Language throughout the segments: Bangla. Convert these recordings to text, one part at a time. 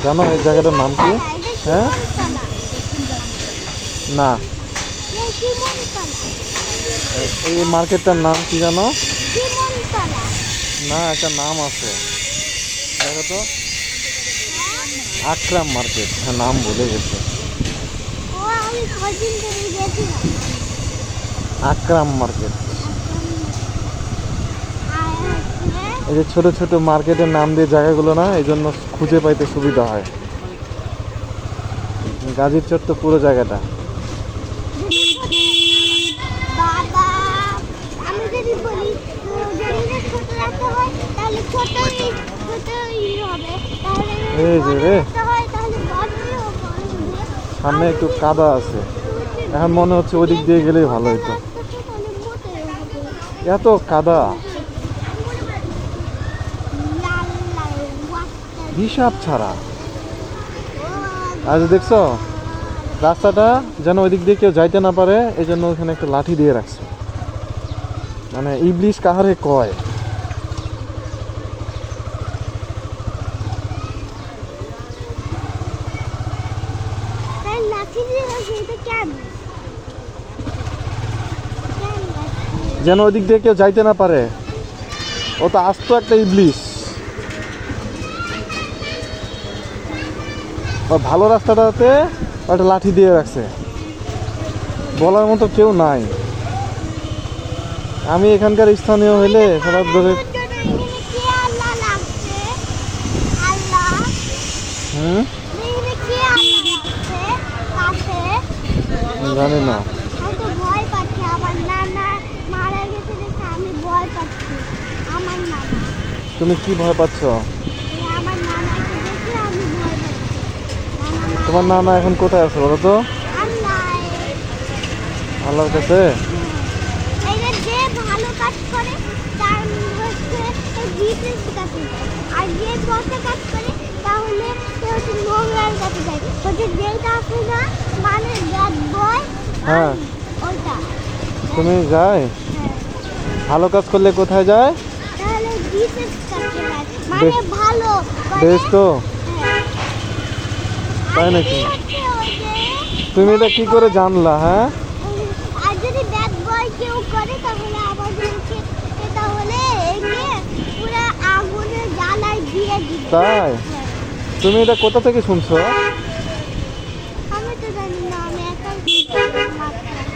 জানো এই জায়গাটার নাম কি? হ্যাঁ না, এই মার্কেটটার নাম কি জানো? না, একটা নাম আছে, দেখো তো। আকরাম মার্কেট, হ্যাঁ নাম ভুলে গেছে। আকরাম মার্কেট। এই যে ছোট ছোট মার্কেটের নাম দিয়ে জায়গাগুলো না, এই জন্য খুঁজে পাইতে সুবিধা হয়। গাজীর চত্বর পুরো জায়গাটা। এই যে রে, সামনে একটু কাদা আছে, এখন মনে হচ্ছে ওদিক দিয়ে গেলেই ভালো হতো। এত কাদা, হিসাব ছাড়া। আজ দেখছো রাস্তাটা যেন ওইদিক দিয়ে কেউ যাইতে না পারে, এই জন্য ওখানে একটা লাঠি দিয়ে রাখছে। মানে ইবলিশ কাহারে কয়। যেন ওইদিক দিয়ে কেউ যাইতে না পারে, ও তো আস্ত একটা ইবলিশ। ভালো রাস্তাটাতে একটা লাঠি দিয়ে রাখছে, বলার মতো কেউ নাই। আমি এখানকার স্থানীয় হইলে সবার ধরে জানি না। তুমি কি ভয় পাচ্ছ? তোমার নানা এখন কোথায় আছে বলো তো? আল্লাহর কাছে। হ্যাঁ, তুমি যাই ভালো কাজ করলে কোথায় যায়? বেশ তো, তাই নাকি? তুমি এটা কি করে জানলা? হ্যাঁ, তাই? তুমি এটা কোথা থেকে শুনছো?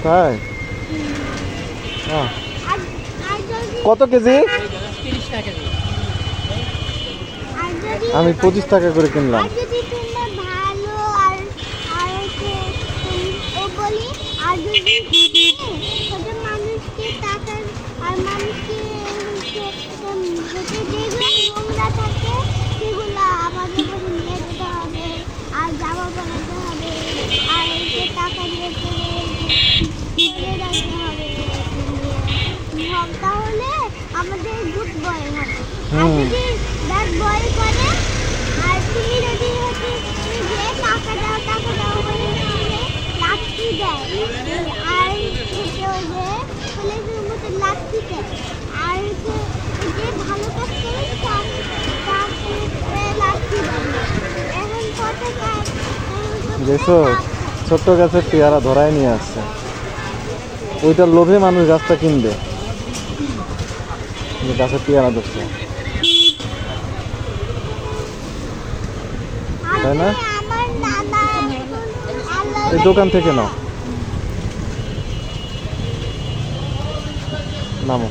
তাই? কত কেজি? আমি 25 টাকা করে কিনলাম। তাহলে আমাদের গুড বয় হবে। আর যদি ব্যাড বয় করে, আর তুমি যদি হচ্ছে যে টাকা দাও বলে লাঠি দেয়, আর পুলিশের মতো লাঠি দেয়, আর যে ভালো কাজ করে তাকে লাঠি দেয়। এখন কত কাজ দেখছো, ছোট্ট গাছের পেয়ারা ধরায় নিয়ে আসছে, ওইটার লোভে মানুষ গাছটা কিনবে। গাছের পেয়ারা ধরছে, তাই না? এই দোকান থেকে নাও, নামো।